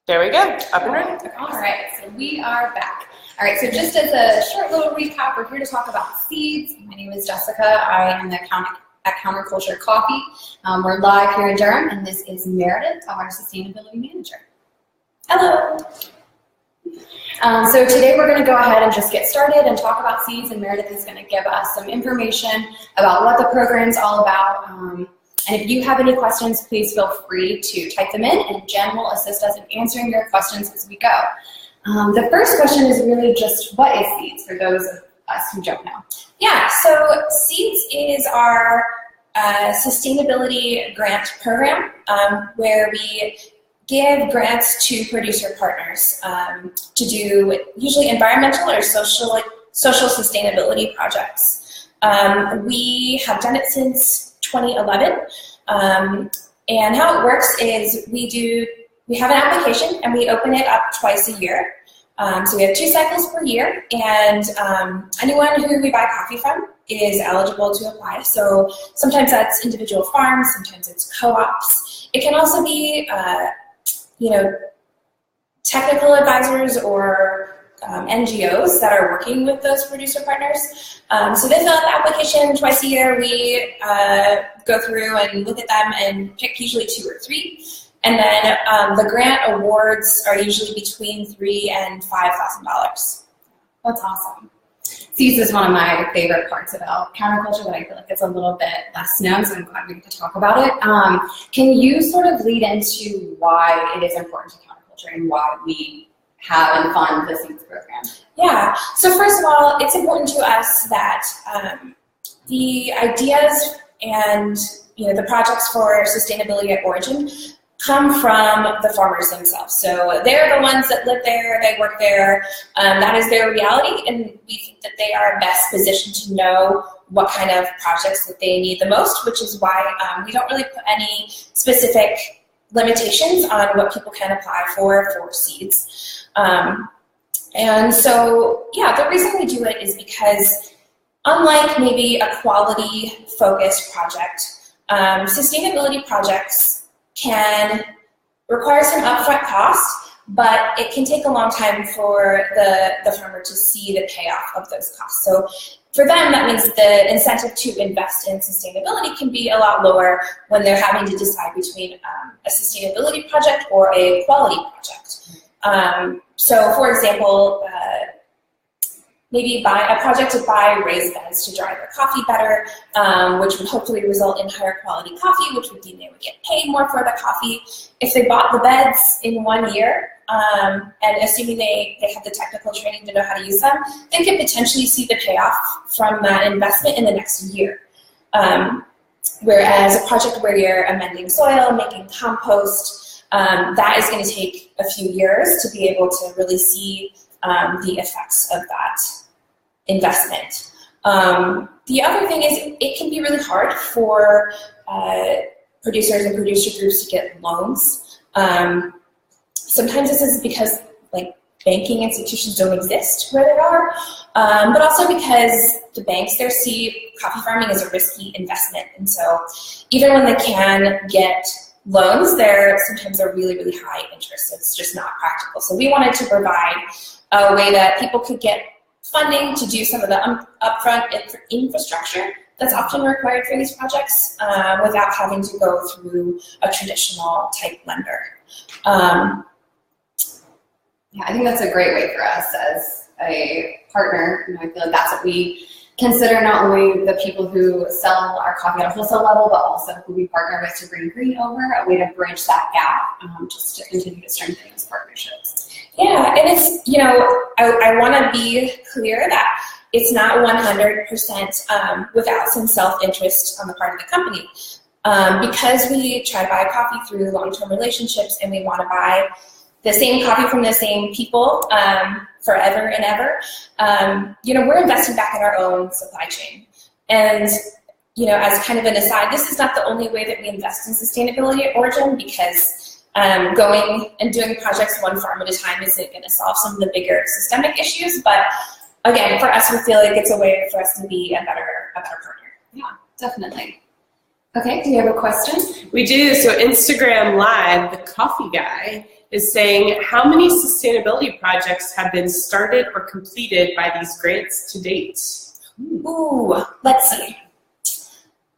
There we go, up and running. Okay. All right, so we are back. All right, so just as a short little recap, we're here to talk about seeds. My name is Jessica. I am the account at Counterculture Coffee. We're live here in Durham, and this is Meredith, our sustainability manager. Hello. So today we're going to go ahead and just get started and talk about seeds, and Meredith is going to give us some information about what the program's all about. And if you have any questions, please feel free to type them in, and Jen will assist us in answering your questions as we go. The first question is really just, what is seeds, for those of us who don't know? Yeah, so seeds is our sustainability grant program where we give grants to producer partners to do usually environmental or social sustainability projects. We have done it since 2011, and how it works is we have an application and we open it up twice a year. So we have 2 cycles per year, and anyone who we buy coffee from is eligible to apply. So sometimes that's individual farms, sometimes it's co-ops. It can also be technical advisors or NGOs that are working with those producer partners. So they fill out the application twice a year. We go through and look at them and pick usually 2 or 3. And then the grant awards are usually between $3,000 and $5,000. That's awesome. Seeds is one of my favorite parts about counterculture, but I feel like it's a little bit less known, so I'm glad we get to talk about it. Can you sort of lead into why it is important to counterculture and why we have and fund the Seeds program? Yeah, so first of all, it's important to us that the ideas and the projects for sustainability at origin come from the farmers themselves. So they're the ones that live there, they work there, that is their reality, and we think that they are best positioned to know what kind of projects that they need the most, which is why we don't really put any specific limitations on what people can apply for seeds. And so, yeah, the reason we do it is because unlike maybe a quality-focused project, sustainability projects can require some upfront cost, but it can take a long time for the farmer to see the payoff of those costs. So for them, that means the incentive to invest in sustainability can be a lot lower when they're having to decide between a sustainability project or a quality project. So for example, maybe buy a project to buy raised beds to dry their coffee better, which would hopefully result in higher quality coffee, which would mean they would get paid more for the coffee. If they bought the beds in 1 year, and assuming they have the technical training to know how to use them, they could potentially see the payoff from that investment in the next year. Whereas a project where you're amending soil, making compost, that is going to take a few years to be able to really see the effects of that investment. The other thing is it can be really hard for producers and producer groups to get loans. Sometimes this is because banking institutions don't exist where they are, but also because the banks there see coffee farming as a risky investment. And so even when they can get loans, they're sometimes really, really high interest. It's just not practical. So we wanted to provide a way that people could get funding to do some of the upfront infrastructure that's often required for these projects without having to go through a traditional type lender. Yeah, I think that's a great way for us as a partner. I feel like that's what we consider, not only the people who sell our coffee at a wholesale level, but also who we partner with to bring green over, a way to bridge that gap, just to continue to strengthen those partnerships. Yeah, and it's, I want to be clear that it's not 100% without some self-interest on the part of the company. Because we try to buy coffee through long-term relationships and we want to buy the same coffee from the same people forever and ever, we're investing back in our own supply chain. And, as kind of an aside, this is not the only way that we invest in sustainability at origin, because going and doing projects one farm at a time isn't going to solve some of the bigger systemic issues. But again, for us, we feel like it's a way for us to be a better partner. Yeah, definitely. Okay, do you have a question? We do. So Instagram Live, the coffee guy, is saying, how many sustainability projects have been started or completed by these grants to date? Ooh, let's see.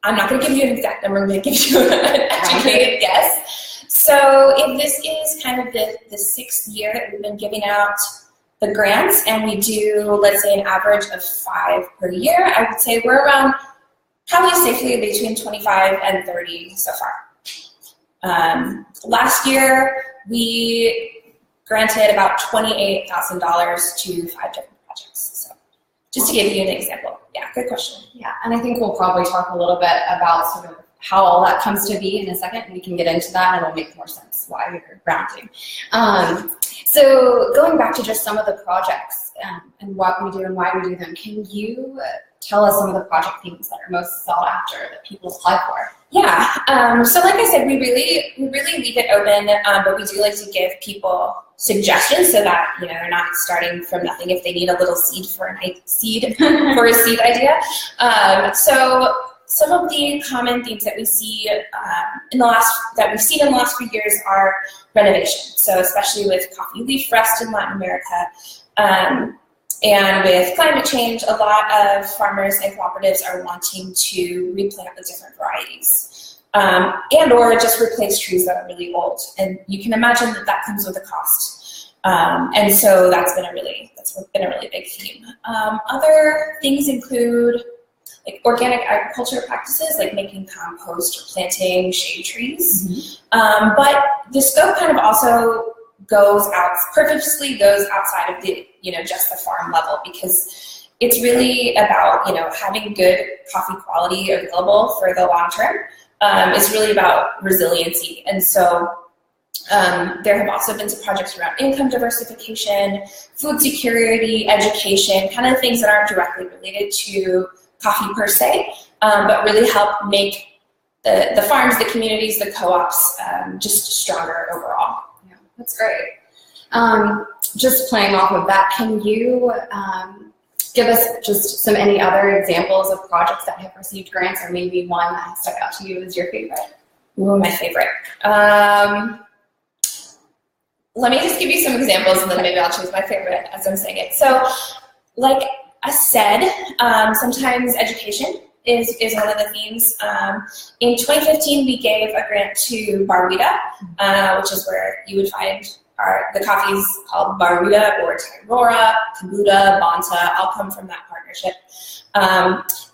I'm not going to give you an exact number. I'm going to give you an educated guess. So if this is kind of the 6th year that we've been giving out the grants, and we do, let's say, an average of 5 per year, I would say we're around probably safely between 25 and 30 so far. Last year, we granted about $28,000 to 5 different projects. So just to give you an example. Yeah, good question. Yeah, and I think we'll probably talk a little bit about sort of how all that comes to be in a second. We can get into that and it'll make more sense why we're granting. So going back to just some of the projects and what we do and why we do them, can you tell us some of the project themes that are most sought after that people apply for? Yeah, so like I said, we really leave it open, but we do like to give people suggestions so that they're not starting from nothing if they need a little seed for a seed idea. So some of the common themes that we see in the last few years are renovation. So especially with coffee leaf rust in Latin America, and with climate change, a lot of farmers and cooperatives are wanting to replant the different varieties, and or just replace trees that are really old. And you can imagine that comes with a cost. And so that's been a really big theme. Other things include like organic agriculture practices, like making compost or planting shade trees. Mm-hmm. But the scope kind of also purposely goes outside of the just the farm level, because it's really about having good coffee quality available for the long term. It's really about resiliency, and so there have also been some projects around income diversification, food security, education, kind of things that aren't directly related to coffee per se, but really help make the farms, the communities, the co-ops just stronger overall. Yeah, that's great. Just playing off of that, can you give us just any other examples of projects that have received grants, or maybe one that stuck out to you as your favorite? Ooh, my favorite. Let me just give you some examples, and then maybe I'll choose my favorite as I'm saying it. So, like I said, sometimes education is one of the themes. In 2015, we gave a grant to Barwida, which is where you would find the coffees called Barwida or Tairora, Kabuta, Banta, all come from that partnership.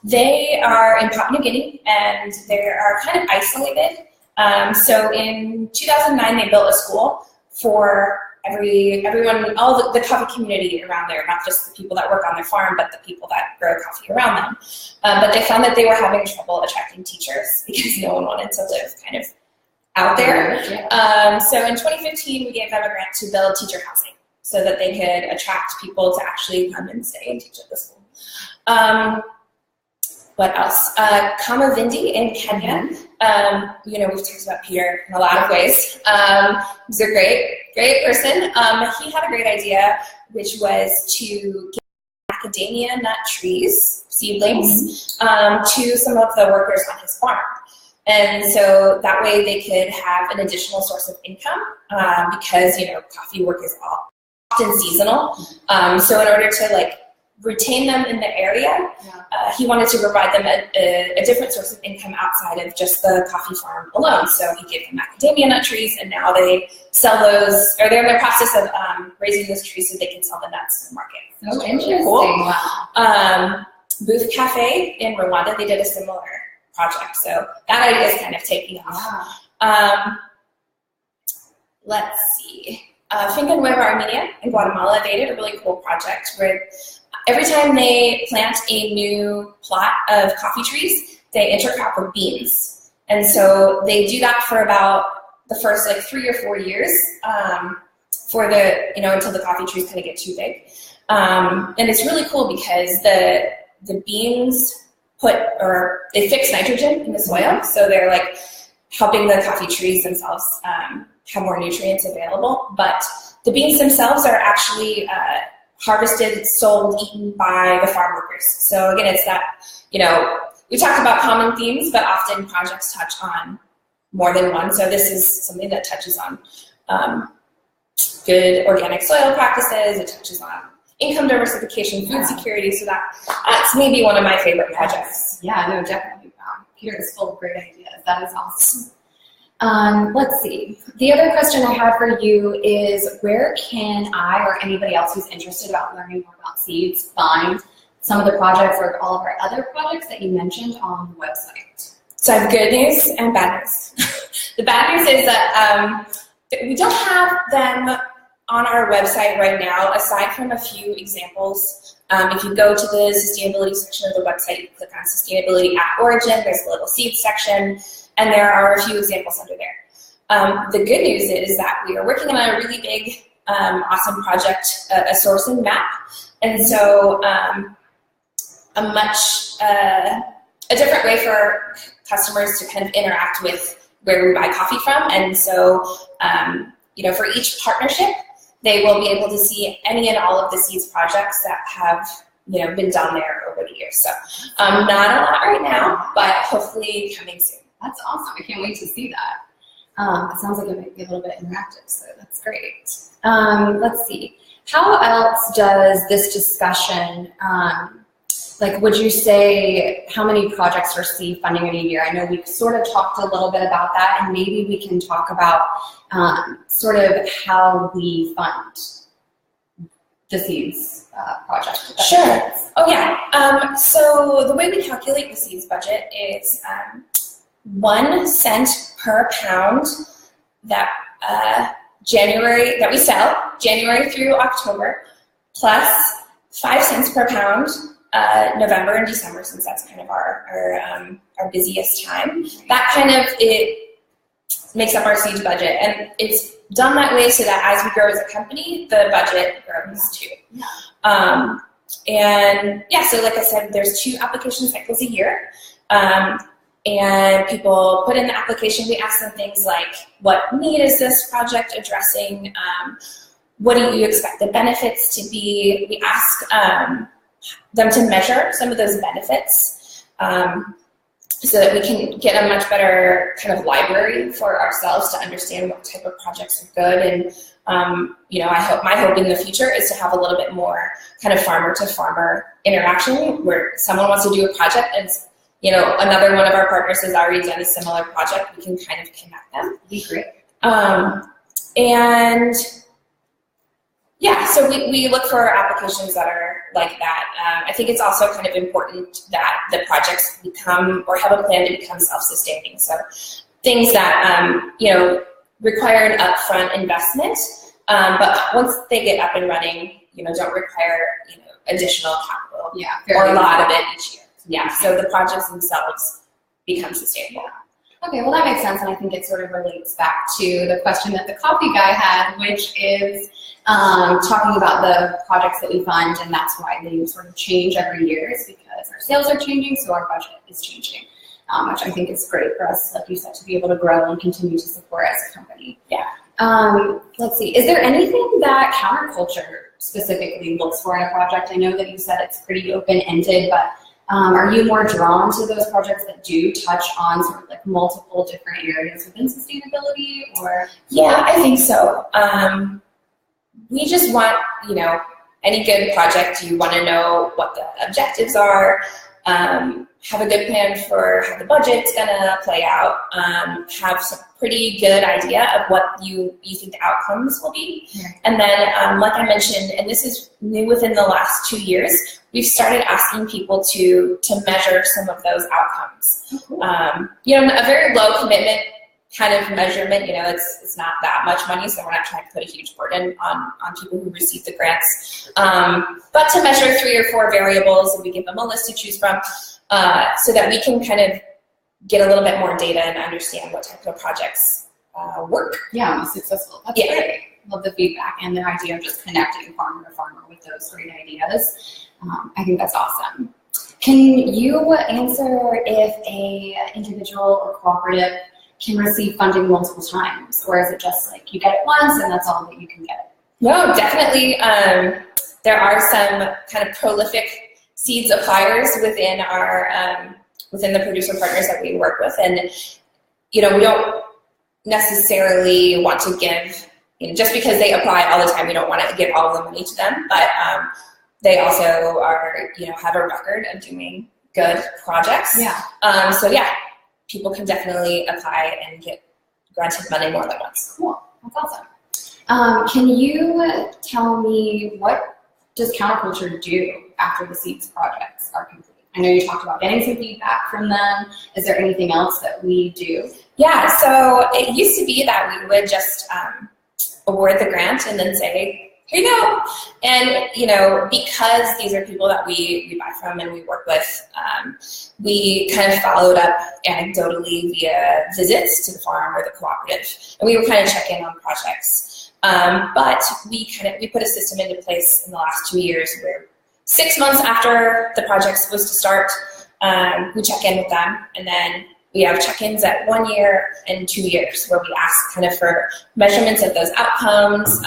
They are in Papua New Guinea, and they are kind of isolated. So in 2009, they built a school for everyone, all the coffee community around there, not just the people that work on their farm, but the people that grow coffee around them. But they found that they were having trouble attracting teachers because no one wanted to live kind of out there. So in 2015, we gave them a grant to build teacher housing so that they could attract people to actually come and stay and teach at the school. What else? Kama Vindi in Kenya. We've talked about Peter in a lot of ways. He's a great person. He had a great idea, which was to give macadamia nut trees, seedlings, to some of the workers on his farm. And so that way they could have an additional source of income because, coffee work is often seasonal. So in order to retain them in the area, he wanted to provide them a different source of income outside of just the coffee farm alone. So he gave them macadamia nut trees, and now they sell those, or they're in the process of raising those trees so they can sell the nuts to the market. Oh, interesting. Cool. Wow. Booth Cafe in Rwanda, they did a similar project. So that idea is kind of taking off. Wow. Let's see. Finca Nueva Armenia in Guatemala, they did a really cool project where every time they plant a new plot of coffee trees, they intercrop with beans. And so they do that for about the first 3 or 4 years for until the coffee trees kind of get too big. And it's really cool because the beans they fix nitrogen in the soil. So they're helping the coffee trees themselves have more nutrients available. But the beans themselves are actually harvested, sold, eaten by the farm workers. So again, it's that, we talked about common themes, but often projects touch on more than one. So this is something that touches on good organic soil practices. It touches on income diversification, food security. So that's maybe one of my favorite projects. Yeah, no, definitely. Peter is full of great ideas. That is awesome. Let's see. The other question I have for you is, where can I or anybody else who's interested about learning more about seeds find some of the projects or all of our other projects that you mentioned on the website? So I have good news and bad news. The bad news is that we don't have them on our website right now, aside from a few examples. If you go to the sustainability section of the website, you click on Sustainability at Origin, there's a little seeds section, and there are a few examples under there. The good news is that we are working on a really big, awesome project, a sourcing map. And so a different way for customers to kind of interact with where we buy coffee from. And so, for each partnership, they will be able to see any and all of the seeds projects that have, been done there over the years. So not a lot right now, but hopefully coming soon. That's awesome. I can't wait to see that. It sounds like it might be a little bit interactive, so that's great. Let's see. How else does this discussion, would you say how many projects receive funding in a year? I know we've sort of talked a little bit about that, and maybe we can talk about sort of how we fund the Seeds project. Sure. Oh, yeah. So the way we calculate the Seeds budget is 1 cent per pound that we sell January through October, plus 5 cents per pound November and December, since that's kind of our busiest time. That kind of it makes up our seeds budget, and it's done that way so that as we grow as a company, the budget grows too. Yeah. And yeah, so like I said, there's 2 application cycles a year. And people put in the application. We ask them things like, what need is this project addressing? What do you expect the benefits to be? We ask them to measure some of those benefits so that we can get a much better kind of library for ourselves to understand what type of projects are good. And my hope in the future is to have a little bit more kind of farmer to farmer interaction, where someone wants to do a project and another one of our partners has already done a similar project. We can kind of connect them. Be great. And yeah, so we look for applications that are like that. I think it's also kind of important that the projects become or have a plan to become self-sustaining. So things that require an upfront investment, but once they get up and running, don't require additional capital or a lot of it each year. Yeah, so the projects themselves become sustainable. Okay, well that makes sense, and I think it sort of relates back to the question that the coffee guy had, which is talking about the projects that we fund, and that's why they sort of change every year, is because our sales are changing, so our budget is changing, which I think is great for us, like you said, to be able to grow and continue to support as a company. Yeah. Let's see, is there anything that Counterculture specifically looks for in a project? I know that you said it's pretty open-ended, but are you more drawn to those projects that do touch on sort of like multiple different areas within sustainability, or? Yeah, I think so. We just want, any good project, you want to know what the objectives are, have a good plan for how the budget's going to play out, have some pretty good idea of what you think the outcomes will be. Yeah. And then, like I mentioned, and this is new within the last 2 years, we've started asking people to measure some of those outcomes. Oh, cool. A very low commitment kind of measurement, it's not that much money, so we're not trying to put a huge burden on people who receive the grants. But to measure 3 or 4 variables, and we give them a list to choose from, so that we can kind of get a little bit more data and understand what type of projects work. Yeah, successful. That's great. Love the feedback and the idea of just connecting farmer to farmer with those great ideas. I think that's awesome. Can you answer if a individual or cooperative can receive funding multiple times, or is it just like you get it once and that's all that you can get? No, definitely. There are some kind of prolific seeds appliers within our within the producer partners that we work with, and we don't necessarily want to give just because they apply all the time, we don't want to give all of the money to them, but they also are, have a record of doing good projects. Yeah. So yeah, people can definitely apply and get granted money more than once. Cool. That's awesome. Can you tell me, what does Counterculture do after the Seeds projects are complete? I know you talked about getting some feedback from them. Is there anything else that we do? Yeah, so it used to be that we would just award the grant and then say, here you go. And, because these are people that we buy from and we work with, we kind of followed up anecdotally via visits to the farm or the cooperative. And we would kind of check in on projects. But we put a system into place in the last 2 years where 6 months after the project's supposed to start, we check in with them, and then we have check-ins at 1 year and 2 years where we ask kind of for measurements of those outcomes,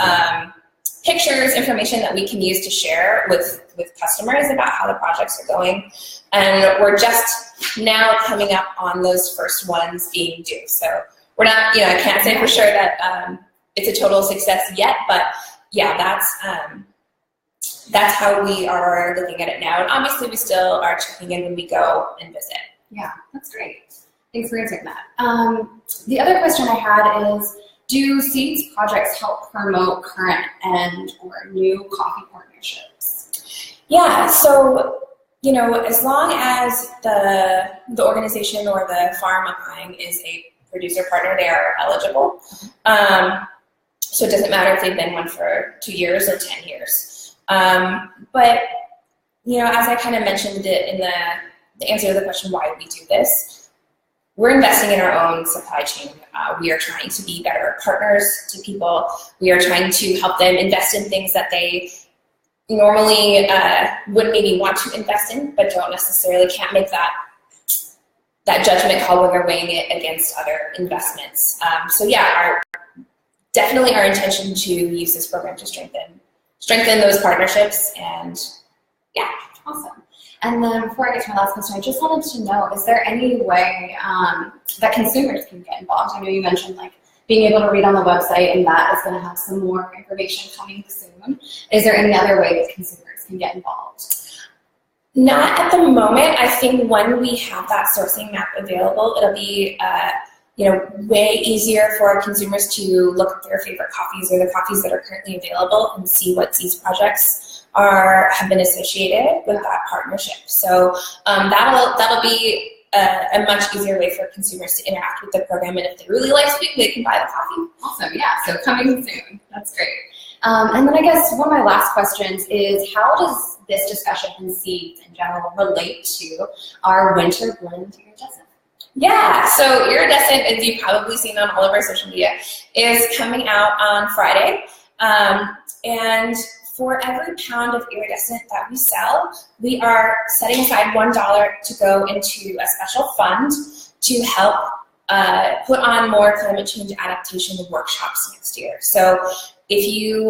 pictures, information that we can use to share with customers about how the projects are going. And we're just now coming up on those first ones being due. So we're not, I can't say for sure that it's a total success yet, but yeah, that's how we are looking at it now. And obviously we still are checking in when we go and visit. Yeah, that's great. Thanks for answering that. The other question I had is, do Seeds projects help promote current and or new coffee partnerships? Yeah, so, as long as the organization or the farm applying is a producer partner, they are eligible. So it doesn't matter if they've been one for 2 years or 10 years. But, as I kind of mentioned in the answer to the question, why we do this, we're investing in our own supply chain. We are trying to be better partners to people. We are trying to help them invest in things that they normally would maybe want to invest in, but can't make that judgment call when they're weighing it against other investments. So yeah, definitely our intention to use this program to strengthen those partnerships, and yeah. Awesome. And then before I get to my last question, I just wanted to know, is there any way that consumers can get involved? I know you mentioned being able to read on the website, and that is going to have some more information coming soon. Is there any other way that consumers can get involved? Not at the moment. I think when we have that sourcing map available, it'll be way easier for consumers to look at their favorite coffees or the coffees that are currently available and see what Seeds projects have been associated with that partnership. So that'll be a much easier way for consumers to interact with the program, and if they really like sweet, they can buy the coffee. Awesome, yeah, so coming soon. That's great. And then I guess one of my last questions is, how does this discussion in Seeds in general relate to our winter blend iridescent? Yeah, so iridescent, as you've probably seen on all of our social media, is coming out on Friday. And for every pound of iridescent that we sell, we are setting aside $1 to go into a special fund to help put on more climate change adaptation workshops next year. So if you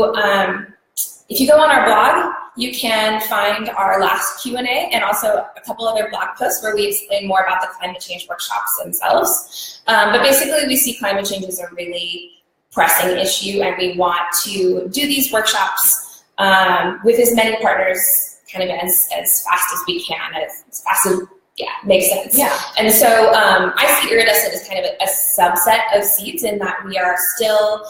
go on our blog, you can find our last Q&A and also a couple other blog posts where we explain more about the climate change workshops themselves. But basically, we see climate change as a really pressing issue, and we want to do these workshops with as many partners kind of as fast as we can, as fast as makes sense. Yeah. And so I see iridescent as kind of a subset of Seeds, in that we are still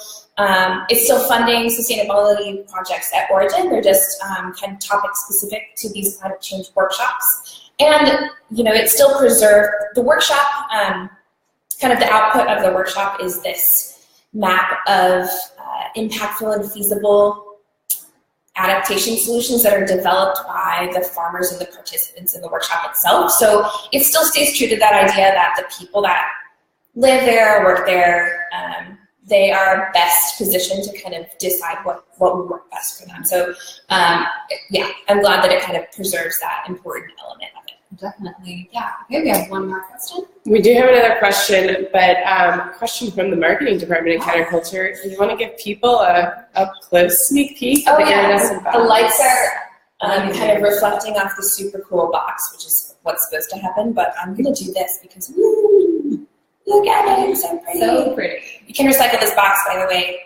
it's still funding sustainability projects at Origin. They're just kind of topic specific to these climate change workshops. And, it's still preserved. The workshop, kind of the output of the workshop is this map of impactful and feasible adaptation solutions that are developed by the farmers and the participants in the workshop itself. So it still stays true to that idea that the people that live there, work there, they are best positioned to kind of decide what would work best for them. So yeah, I'm glad that it kind of preserves that important element of it. Definitely, yeah. Okay, we have one more question. We do have another question, but a question from the marketing department at Counterculture. Do you want to give people a up-close sneak peek of the iridescent box? The lights are kind of reflecting off the super cool box, which is what's supposed to happen, but I'm going to do this because, woo, look at it, it's so pretty. So pretty. You can recycle this box, by the way.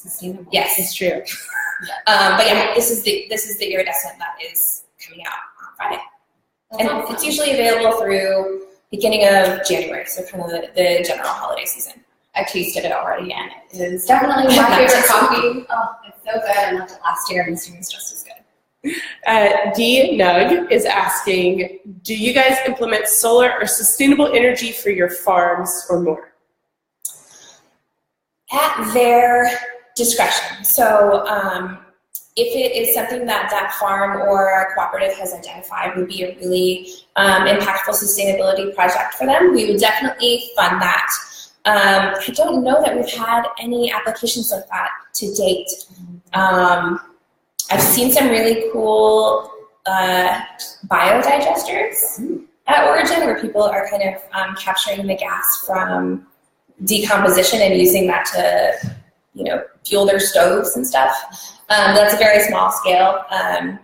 sustainable. Yes. It's true. But yeah, this is the iridescent that is coming out on Friday. And it's usually available through beginning of January, so kind of the general holiday season. I tasted it already, and it is definitely my favorite coffee. Oh, it's so good. I loved it last year, and this year is just as good. D Nug is asking, do you guys implement solar or sustainable energy for your farms or more? At their discretion. So if it is something that that farm or cooperative has identified would be a really impactful sustainability project for them, we would definitely fund that. I don't know that we've had any applications like that to date. I've seen some really cool biodigesters at Origin where people are kind of capturing the gas from decomposition and using that to, fuel their stoves and stuff. That's a very small scale. And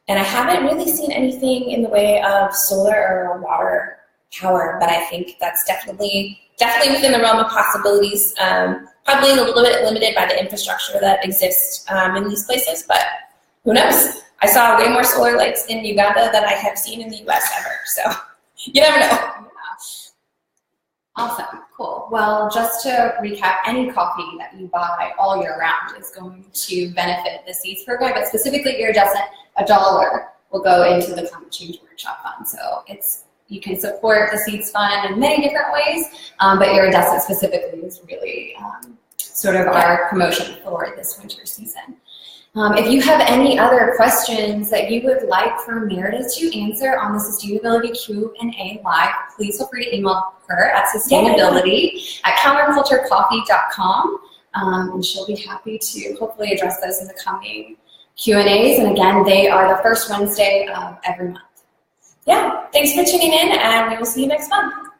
I haven't really seen anything in the way of solar or water power, but I think that's definitely within the realm of possibilities. Probably a little bit limited by the infrastructure that exists in these places, but who knows? I saw way more solar lights in Uganda than I have seen in the US ever, so you never know. Awesome, cool. Well, just to recap, any coffee that you buy all year round is going to benefit the Seeds program, but specifically iridescent, $1 will go into the Climate Change Workshop Fund. So you can support the Seeds Fund in many different ways, but iridescent specifically is really sort of our promotion for this winter season. If you have any other questions that you would like for Meredith to answer on the Sustainability Q&A Live, please feel free to email her at sustainability@counterculturecoffee.com, and she'll be happy to hopefully address those in the coming Q&As. And again, they are the first Wednesday of every month. Yeah, thanks for tuning in, and we will see you next month.